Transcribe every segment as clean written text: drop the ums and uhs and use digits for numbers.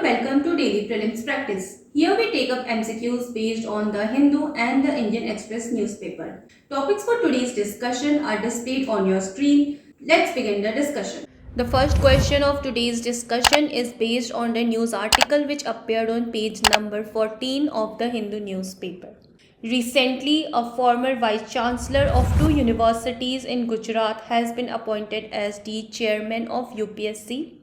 and welcome to Daily Prelims Practice. Here we take up MCQs based on the Hindu and the Indian Express newspaper. Topics for today's discussion are displayed on your screen. Let's begin the discussion. The first question of today's discussion is based on the news article which appeared on page number 14 of the Hindu newspaper. Recently, a former Vice Chancellor of two universities in Gujarat has been appointed as the chairman of UPSC.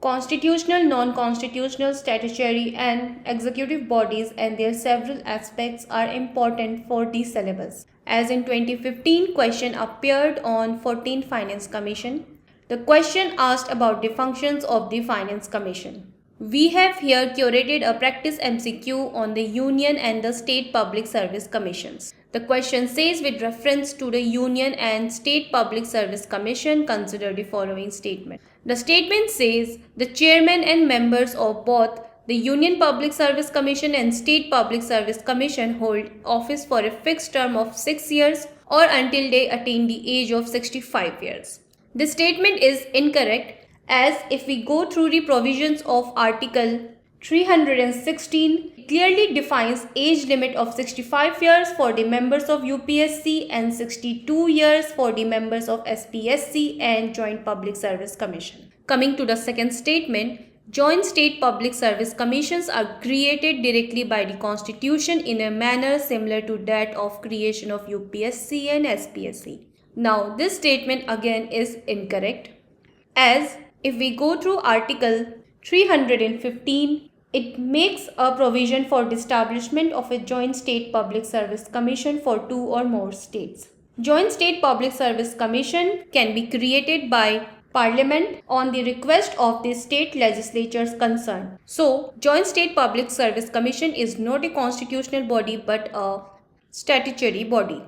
Constitutional, non-constitutional, statutory and executive bodies and their several aspects are important for the syllabus. As in 2015 question appeared on 14th Finance Commission. The question asked about the functions of the Finance Commission. We have here curated a practice MCQ on the Union and the State Public Service Commissions. The question says, with reference to the Union and State Public Service Commission, consider the following statement. The statement says, the chairman and members of both the Union Public Service Commission and State Public Service Commission hold office for a fixed term of 6 years or until they attain the age of 65 years. This statement is incorrect, as if we go through the provisions of Article 316, it clearly defines age limit of 65 years for the members of UPSC and 62 years for the members of SPSC and Joint Public Service Commission. Coming to the second statement, Joint State Public Service Commissions are created directly by the Constitution in a manner similar to that of creation of UPSC and SPSC. Now, this statement again is incorrect, as if we go through Article 315, it makes a provision for the establishment of a Joint State Public Service Commission for two or more states. Joint State Public Service Commission can be created by Parliament on the request of the state legislatures concerned. So, Joint State Public Service Commission is not a constitutional body but a statutory body.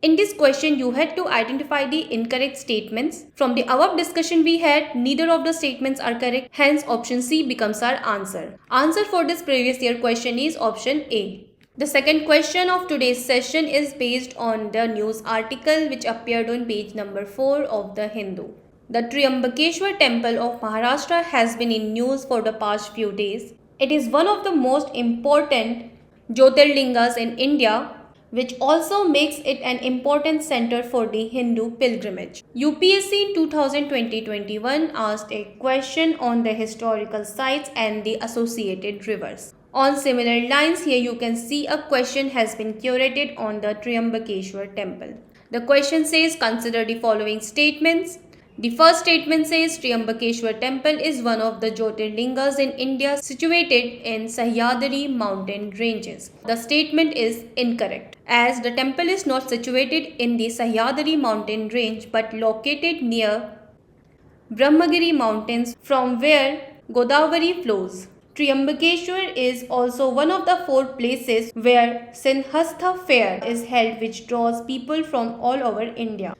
In this question, you had to identify the incorrect statements. From the above discussion we had, neither of the statements are correct. Hence, option C becomes our answer. Answer for this previous year question is option A. The second question of today's session is based on the news article which appeared on page number 4 of the Hindu. The Triambakeshwar Temple of Maharashtra has been in news for the past few days. It is one of the most important Jyotirlingas in India, which also makes it an important center for the Hindu pilgrimage. UPSC 2020-21 asked a question on the historical sites and the associated rivers. On similar lines, here you can see a question has been curated on the Triambakeshwar Temple. The question says, consider the following statements. The first statement says Triambakeshwar Temple is one of the Jyotirlingas in India situated in Sahyadri mountain ranges. The statement is incorrect, as the temple is not situated in the Sahyadri mountain range but located near Brahmagiri mountains from where Godavari flows. Triambakeshwar is also one of the 4 places where Sinhastha fair is held, which draws people from all over India.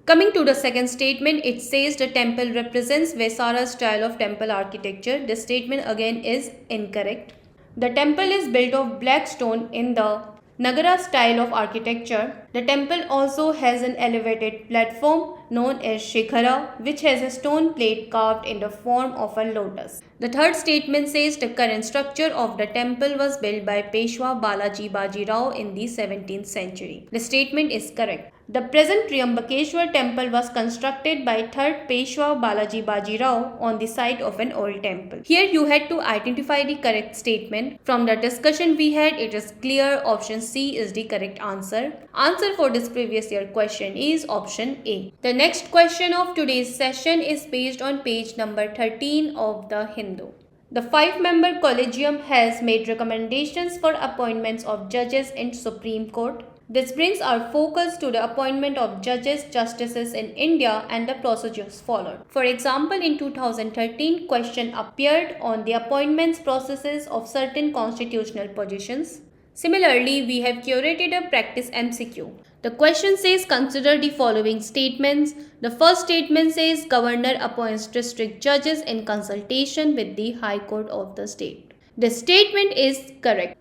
Coming to the second statement, it says the temple represents Vesara style of temple architecture. The statement again is incorrect. The temple is built of black stone in the Nagara style of architecture. The temple also has an elevated platform known as Shikhara, which has a stone plate carved in the form of a lotus. The third statement says the current structure of the temple was built by Peshwa Balaji Baji Rao in the 17th century. The statement is correct. The present Triambakeshwar temple was constructed by 3rd Peshwa Balaji Baji Rao on the site of an old temple. Here you had to identify the correct statement. From the discussion we had, it is clear option C is the correct answer. Answer for this previous year question is option A. The next question of today's session is based on page number 13 of the Hindu. The 5-member collegium has made recommendations for appointments of judges in Supreme Court. This brings our focus to the appointment of judges, justices in India and the procedures followed. For example, in 2013, question appeared on the appointments processes of certain constitutional positions. Similarly, we have curated a practice MCQ. The question says, consider the following statements. The first statement says, Governor appoints district judges in consultation with the High Court of the state. This statement is correct.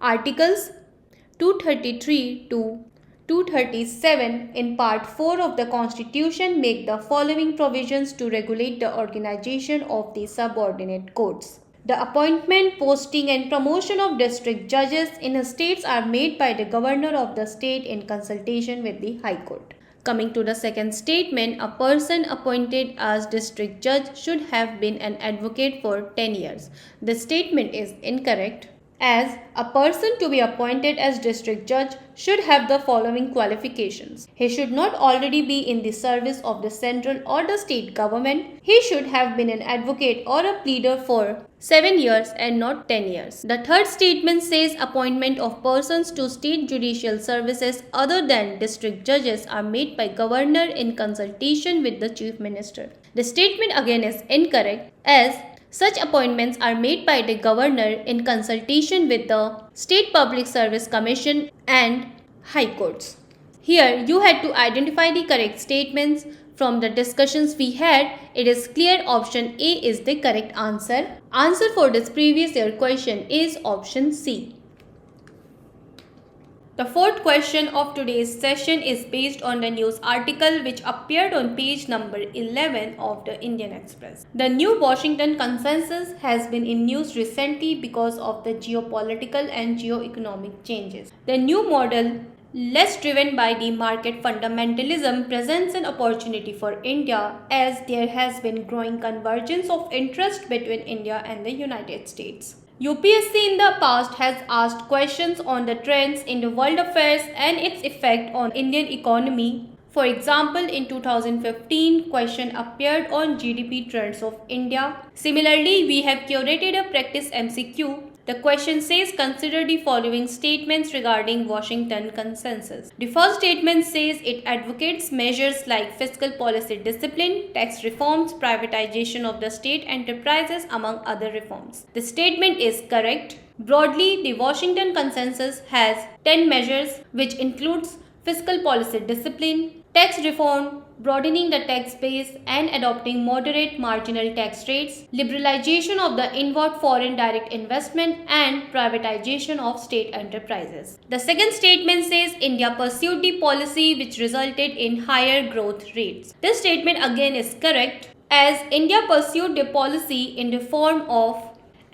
Articles 233 to 237 in Part 4 of the Constitution make the following provisions to regulate the organization of the subordinate courts. The appointment, posting and promotion of district judges in states are made by the governor of the state in consultation with the High Court. Coming to the second statement, a person appointed as district judge should have been an advocate for 10 years. This statement is incorrect, as a person to be appointed as district judge should have the following qualifications. He should not already be in the service of the central or the state government. He should have been an advocate or a pleader for 7 years and not 10 years. The third statement says appointment of persons to state judicial services other than district judges are made by governor in consultation with the chief minister. The statement again is incorrect, as such appointments are made by the governor in consultation with the State Public Service Commission and High Courts. Here you had to identify the correct statements. From the discussions we had, it is clear option A is the correct answer. Answer for this previous year question is option C. The fourth question of today's session is based on the news article which appeared on page number 11 of the Indian Express. The new Washington Consensus has been in news recently because of the geopolitical and geo-economic changes. The new model, less driven by the market fundamentalism, presents an opportunity for India, as there has been growing convergence of interest between India and the United States. UPSC in the past has asked questions on the trends in the world affairs and its effect on Indian economy. For example, in 2015, question appeared on GDP trends of India. Similarly, we have curated a practice MCQ. The question says consider the following statements regarding Washington Consensus. The first statement says it advocates measures like fiscal policy discipline, tax reforms, privatization of the state enterprises, among other reforms. The statement is correct. Broadly, the Washington Consensus has 10 measures, which includes fiscal policy discipline, tax reform, broadening the tax base and adopting moderate marginal tax rates, liberalization of the inward foreign direct investment, and privatization of state enterprises. The second statement says India pursued the policy which resulted in higher growth rates. This statement again is correct, as India pursued the policy in the form of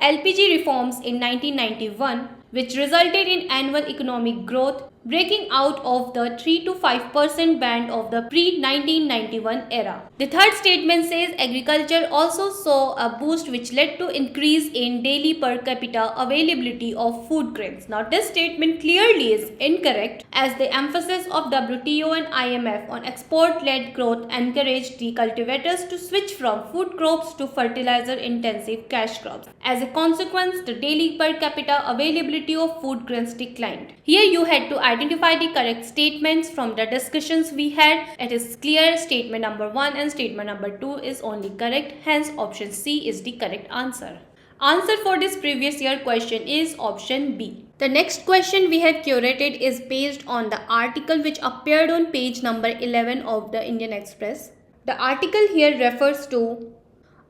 LPG reforms in 1991, which resulted in annual economic growth breaking out of the 3 to 5% band of the pre-1991 era. The third statement says agriculture also saw a boost which led to increase in daily per capita availability of food grains. Now this statement clearly is incorrect, as the emphasis of WTO and IMF on export-led growth encouraged the cultivators to switch from food crops to fertilizer-intensive cash crops. As a consequence, the daily per capita availability of food grains declined. Here you had to identify the correct statements from the discussions we had. It is clear statement number 1 and statement number 2 is only correct, hence option C is the correct answer. Answer for this previous year question is option B. The next question we have curated is based on the article which appeared on page number 11 of the Indian Express. The article here refers to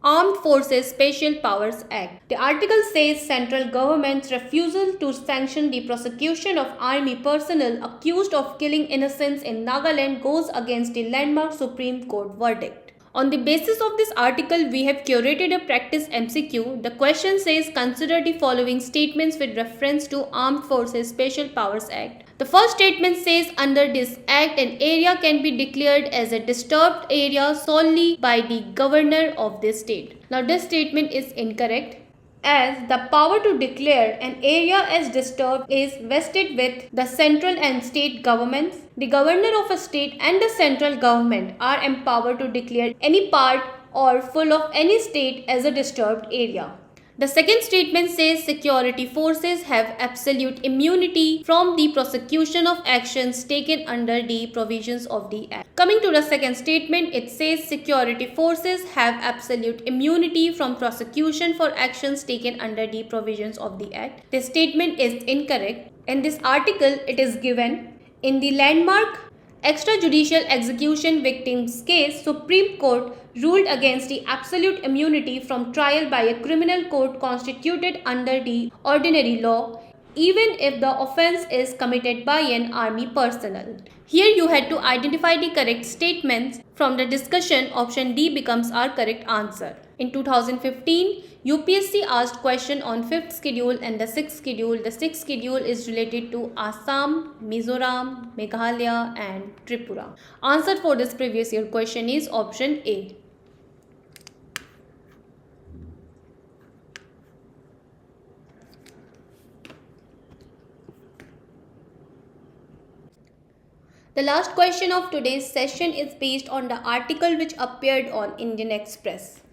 Armed Forces Special Powers Act. The article says central government's refusal to sanction the prosecution of army personnel accused of killing innocents in Nagaland goes against the landmark Supreme Court verdict. On the basis of this article, we have curated a practice MCQ. The question says consider the following statements with reference to Armed Forces Special Powers Act. The first statement says under this act an area can be declared as a disturbed area solely by the governor of this state. Now this statement is incorrect, as the power to declare an area as disturbed is vested with the central and state governments. The governor of a state and the central government are empowered to declare any part or full of any state as a disturbed area. The second statement says security forces have absolute immunity from the prosecution of actions taken under the provisions of the Act. Coming to the second statement, it says security forces have absolute immunity from prosecution for actions taken under the provisions of the Act. This statement is incorrect. In this article, it is given in the landmark extrajudicial execution victims case, Supreme Court ruled against the absolute immunity from trial by a criminal court constituted under the ordinary law even if the offence is committed by an army personnel. Here you had to identify the correct statements. From the discussion, option D becomes our correct answer. In 2015, UPSC asked question on 5th schedule and the 6th schedule. The 6th schedule is related to Assam, Mizoram, Meghalaya and Tripura. Answer for this previous year question is option A. The last question of today's session is based on the article which appeared on Indian Express.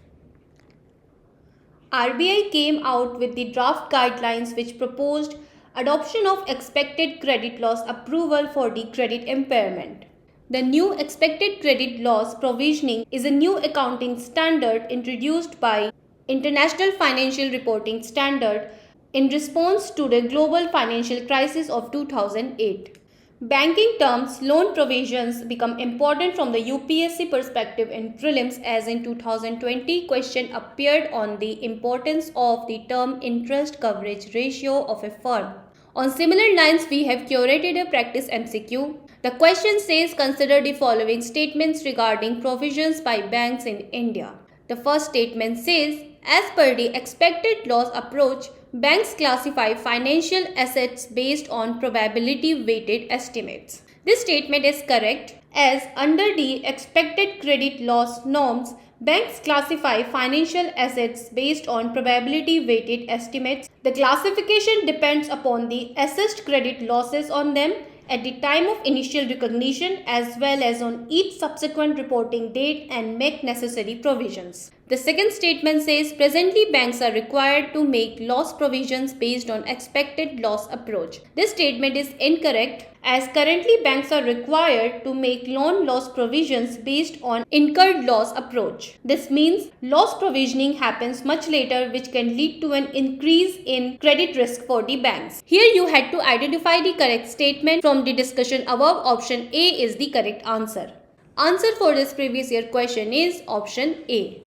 RBI came out with the draft guidelines which proposed adoption of expected credit loss approval for the credit impairment. The new expected credit loss provisioning is a new accounting standard introduced by International Financial Reporting Standard in response to the global financial crisis of 2008. Banking terms, loan provisions become important from the UPSC perspective in prelims, as in 2020 question appeared on the importance of the term interest coverage ratio of a firm. On similar lines, we have curated a practice MCQ. The question says consider the following statements regarding provisions by banks in India. The first statement says, as per the expected loss approach, banks classify financial assets based on probability weighted estimates. This statement is correct, as under the expected credit loss norms, banks classify financial assets based on probability weighted estimates. The classification depends upon the assessed credit losses on them at the time of initial recognition as well as on each subsequent reporting date and make necessary provisions. The second statement says presently banks are required to make loss provisions based on expected loss approach. This statement is incorrect, as currently banks are required to make loan loss provisions based on incurred loss approach. This means loss provisioning happens much later, which can lead to an increase in credit risk for the banks. Here you had to identify the correct statement. From the discussion above, option A is the correct answer. Answer for this previous year question is option A.